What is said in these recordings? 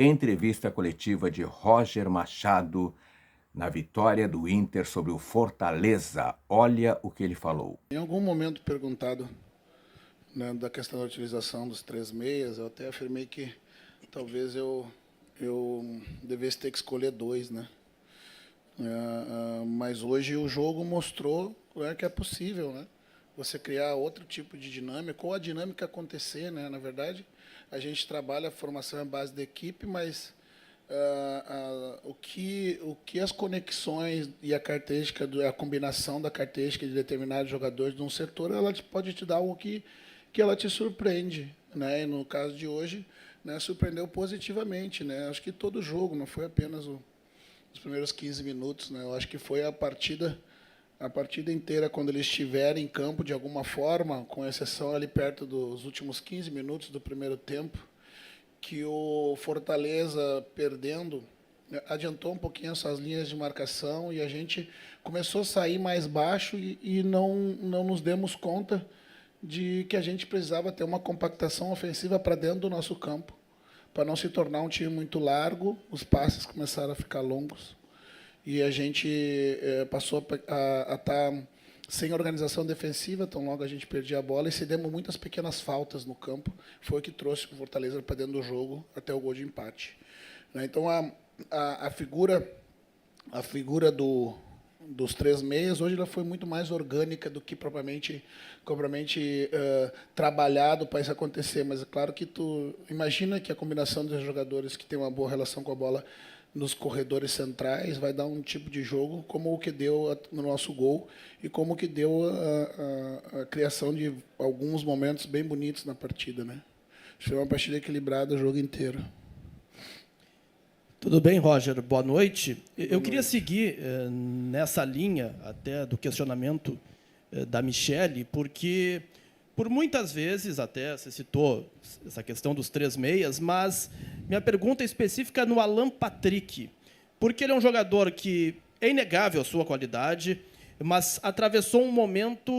Entrevista coletiva de Roger Machado na vitória do Inter sobre o Fortaleza. Olha o que ele falou. Em algum momento perguntado, né, da questão da utilização dos 3 meias, eu até afirmei que talvez eu devesse ter que escolher 2, né? Mas hoje o jogo mostrou, né, que é possível, né? Você criar outro tipo de dinâmica, ou a dinâmica acontecer, né? Na verdade, a gente trabalha a formação à base da equipe, mas o que as conexões e a característica, a combinação da característica de determinados jogadores de um setor, ela pode te dar algo que ela te surpreende, né? E no caso de hoje, né, surpreendeu positivamente, né? Acho que todo jogo, não foi apenas os primeiros 15 minutos, né? Eu acho que foi a partida inteira, quando eles estiverem em campo de alguma forma, com exceção ali perto dos últimos 15 minutos do primeiro tempo, que o Fortaleza, perdendo, adiantou um pouquinho suas linhas de marcação e a gente começou a sair mais baixo e não nos demos conta de que a gente precisava ter uma compactação ofensiva para dentro do nosso campo, para não se tornar um time muito largo, os passes começaram a ficar longos e a gente passou a estar sem organização defensiva, tão logo a gente perdia a bola e cedemos muitas pequenas faltas no campo. Foi o que trouxe o Fortaleza para dentro do jogo até o gol de empate. Então, a figura dos 3 meias, hoje ela foi muito mais orgânica do que propriamente trabalhado para isso acontecer. Mas é claro que tu imagina que a combinação dos jogadores que tem uma boa relação com a bola nos corredores centrais vai dar um tipo de jogo como o que deu no nosso gol e como o que deu a criação de alguns momentos bem bonitos na partida, né? Foi uma partida equilibrada o jogo inteiro. Tudo bem, Roger? Boa noite. Eu queria seguir nessa linha até do questionamento da Michele, porque por muitas vezes, até você citou essa questão dos 3 meias, mas minha pergunta é específica no Alan Patrick, porque ele é um jogador que é inegável a sua qualidade, mas atravessou um momento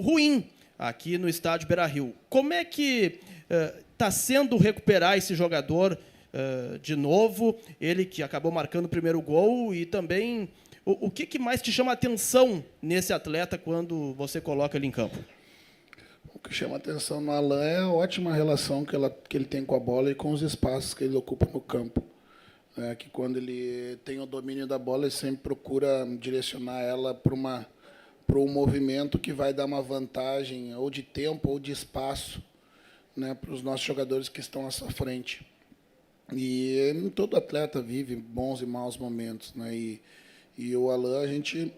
ruim aqui no estádio Beira-Rio. Como é que está sendo recuperar esse jogador de novo, ele que acabou marcando o primeiro gol, e também o que mais te chama a atenção nesse atleta quando você coloca ele em campo? O que chama a atenção no Alan é a ótima relação que ele tem com a bola e com os espaços que ele ocupa no campo. Que quando ele tem o domínio da bola, ele sempre procura direcionar ela para um movimento que vai dar uma vantagem ou de tempo ou de espaço, né, para os nossos jogadores que estão à sua frente. E todo atleta vive bons e maus momentos, né? E o Alan, a gente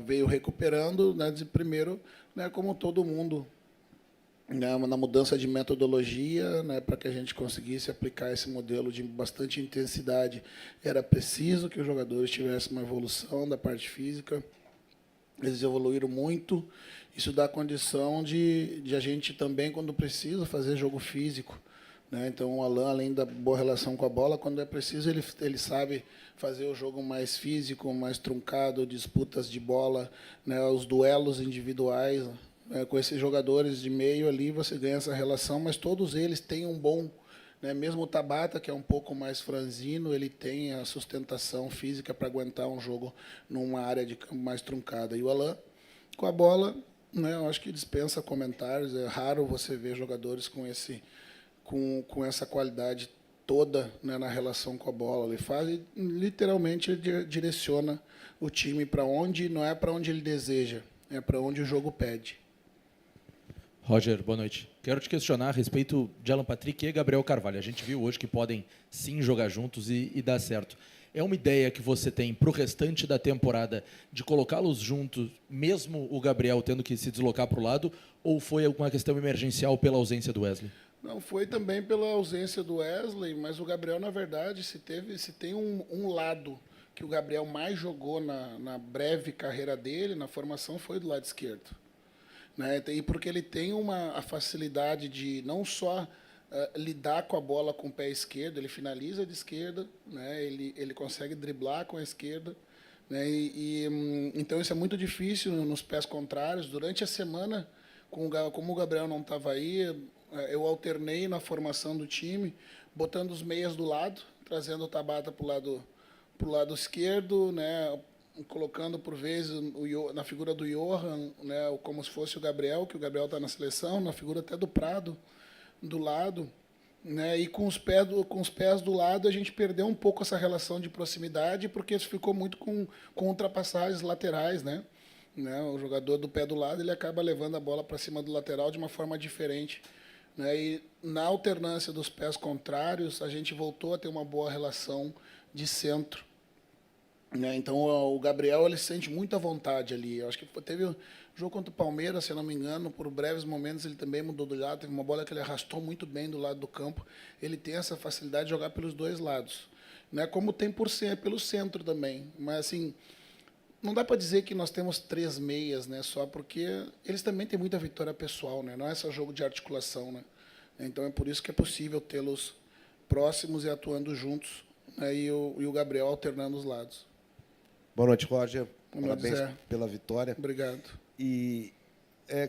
veio recuperando, né, de primeiro, né, como todo mundo, né, na mudança de metodologia, né, para que a gente conseguisse aplicar esse modelo de bastante intensidade. Era preciso que os jogadores tivessem uma evolução da parte física. Eles evoluíram muito. Isso dá condição de a gente também, quando precisa, fazer jogo físico. Então, o Alan, além da boa relação com a bola, quando é preciso, ele sabe fazer o jogo mais físico, mais truncado, disputas de bola, né, os duelos individuais. Com esses jogadores de meio ali, você ganha essa relação, mas todos eles têm um bom... Né, mesmo o Tabata, que é um pouco mais franzino, ele tem a sustentação física para aguentar um jogo numa área de campo mais truncada. E o Alan, com a bola, né, eu acho que dispensa comentários. É raro você ver jogadores com essa qualidade toda, né, na relação com a bola. Ele faz e, literalmente, ele direciona o time para onde, não é para onde ele deseja, é para onde o jogo pede. Roger, boa noite. Quero te questionar a respeito de Alan Patrick e Gabriel Carvalho. A gente viu hoje que podem, sim, jogar juntos e dar certo. É uma ideia que você tem para o restante da temporada de colocá-los juntos, mesmo o Gabriel tendo que se deslocar para o lado, ou foi alguma questão emergencial pela ausência do Wesley? Não, foi também pela ausência do Wesley, mas o Gabriel, na verdade, se tem um lado que o Gabriel mais jogou na breve carreira dele, na formação, foi do lado esquerdo. Né? E porque ele tem a facilidade de não só lidar com a bola com o pé esquerdo, ele finaliza de esquerda, né? Ele consegue driblar com a esquerda, né? Então isso é muito difícil nos pés contrários. Durante a semana, como o Gabriel não estava aí, eu alternei na formação do time, botando os meias do lado, trazendo o Tabata para o lado esquerdo, né, colocando, por vezes, na figura do Johan, né, como se fosse o Gabriel, que o Gabriel está na seleção, na figura até do Prado, do lado. Né, e com os pés do lado, a gente perdeu um pouco essa relação de proximidade, porque isso ficou muito com ultrapassagens laterais. Né? O jogador do pé do lado ele acaba levando a bola para cima do lateral de uma forma diferente. Né? E na alternância dos pés contrários, a gente voltou a ter uma boa relação de centro. Né? Então, o Gabriel ele sente muita vontade ali. Eu acho que teve o jogo contra o Palmeiras, se eu não me engano, por breves momentos ele também mudou do lado. Teve uma bola que ele arrastou muito bem do lado do campo. Ele tem essa facilidade de jogar pelos dois lados. Né? Como tem pelo centro também. Mas, assim, não dá para dizer que nós temos 3 meias, né? Só porque eles também têm muita vitória pessoal. Né? Não é só jogo de articulação. Né? Então, é por isso que é possível tê-los próximos e atuando juntos. Né? E o Gabriel alternando os lados. Boa noite, Roger. Boa noite, Parabéns Zé. pela vitória. Obrigado. E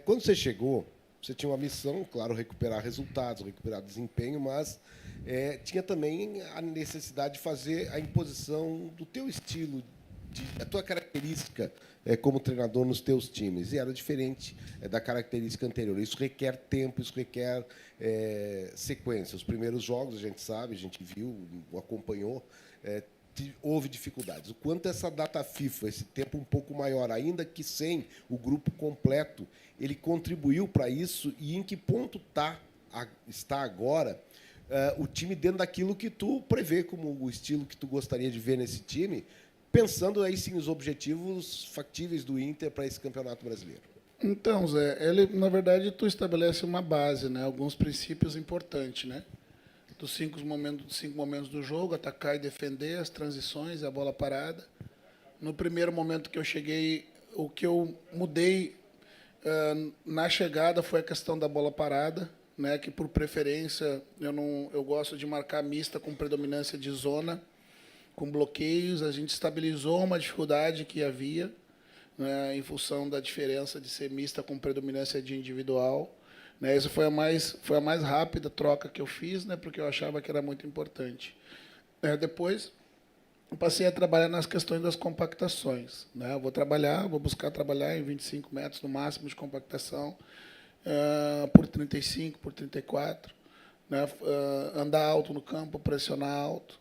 quando você chegou, você tinha uma missão, claro, recuperar resultados, recuperar desempenho, mas tinha também a necessidade de fazer a imposição do teu estilo, a tua característica como treinador nos teus times. E era diferente da característica anterior. Isso requer tempo, isso requer sequência. Os primeiros jogos, a gente sabe, a gente viu, acompanhou, houve dificuldades. O quanto essa data FIFA, esse tempo um pouco maior, ainda que sem o grupo completo, ele contribuiu para isso e em que ponto está agora o time dentro daquilo que tu prevê como o estilo que tu gostaria de ver nesse time, pensando aí sim os objetivos factíveis do Inter para esse Campeonato Brasileiro? Então, Zé, na verdade, tu estabelece uma base, né? Alguns princípios importantes, né? Dos 5 momentos do jogo, atacar e defender, as transições e a bola parada. No primeiro momento que eu cheguei, o que eu mudei na chegada foi a questão da bola parada, né, que por preferência eu gosto de marcar mista com predominância de zona, com bloqueios. A gente estabilizou uma dificuldade que havia, né, em função da diferença de ser mista com predominância de individual. Né, essa foi a mais rápida troca que eu fiz, né, porque eu achava que era muito importante. Depois, eu passei a trabalhar nas questões das compactações. Né, vou buscar trabalhar em 25 metros no máximo de compactação, por 35, por 34. Né, andar alto no campo, pressionar alto.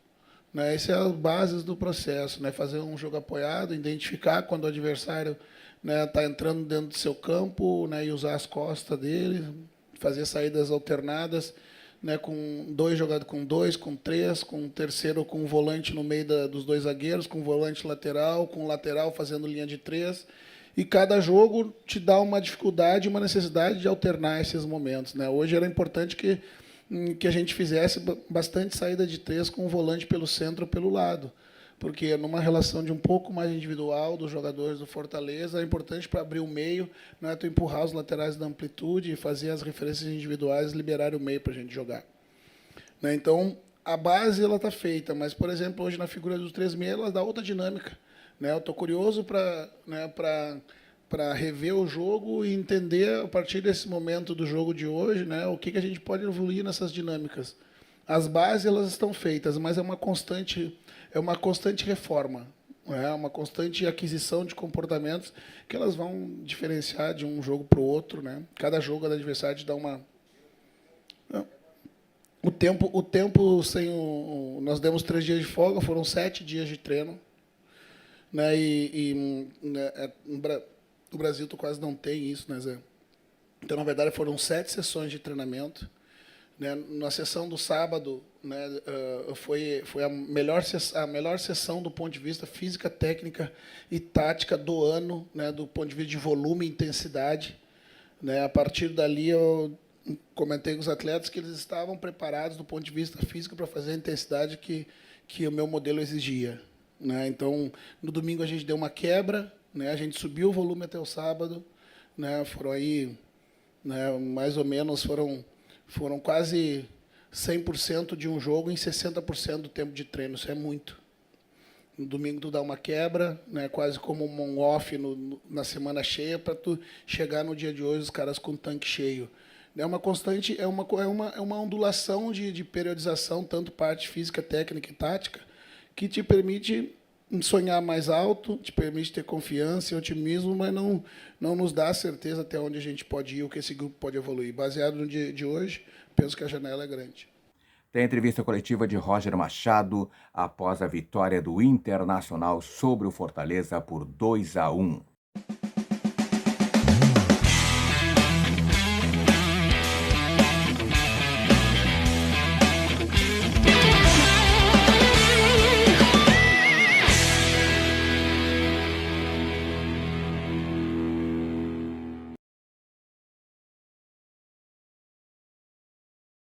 Né, essas são as bases do processo. Né, fazer um jogo apoiado, identificar quando o adversário está entrando dentro do seu campo, né, e usar as costas dele, fazer saídas alternadas, né, com 2 jogados com 2, com 3, com um terceiro com um volante no meio dos 2 zagueiros, com um volante lateral, com um lateral fazendo linha de 3. E cada jogo te dá uma dificuldade, uma necessidade de alternar esses momentos. Né. Hoje era importante que a gente fizesse bastante saída de 3 com o volante pelo centro ou pelo lado. Porque numa relação de um pouco mais individual dos jogadores do Fortaleza, é importante para abrir o meio, não é tu empurrar os laterais da amplitude e fazer as referências individuais, liberar o meio para a gente jogar. Né? Então, a base está feita, mas, por exemplo, hoje na figura dos 3 meias, ela dá outra dinâmica. Né? Eu estou curioso para rever o jogo e entender, a partir desse momento do jogo de hoje, né, o que a gente pode evoluir nessas dinâmicas. As bases elas estão feitas, mas é uma constante reforma, é uma constante aquisição de comportamentos que elas vão diferenciar de um jogo para o outro, né? Cada jogo da adversário dá uma. O tempo sem nós demos 3 dias de folga, foram 7 dias de treino, né? No Brasil tu quase não tem isso, né, Zé? Então, na verdade, foram 7 sessões de treinamento. Né, na sessão do sábado, né, foi a melhor sessão do ponto de vista física, técnica e tática do ano, né, do ponto de vista de volume e intensidade. Né, a partir dali, eu comentei com os atletas que eles estavam preparados do ponto de vista físico para fazer a intensidade que o meu modelo exigia. Né. Então, no domingo, a gente deu uma quebra, né, a gente subiu o volume até o sábado. Né, foram aí, né, mais ou menos, foram quase 100% de um jogo em 60% do tempo de treino. Isso é muito. No domingo tu dá uma quebra, né, quase como um off na semana cheia, para tu chegar no dia de hoje os caras com o tanque cheio. É uma constante, é uma ondulação de periodização, tanto parte física, técnica e tática, que te permite sonhar mais alto, te permite ter confiança e otimismo, mas não nos dá certeza até onde a gente pode ir, o que esse grupo pode evoluir. Baseado no dia de hoje, penso que a janela é grande. Tem a entrevista coletiva de Roger Machado após a vitória do Internacional sobre o Fortaleza por 2-1.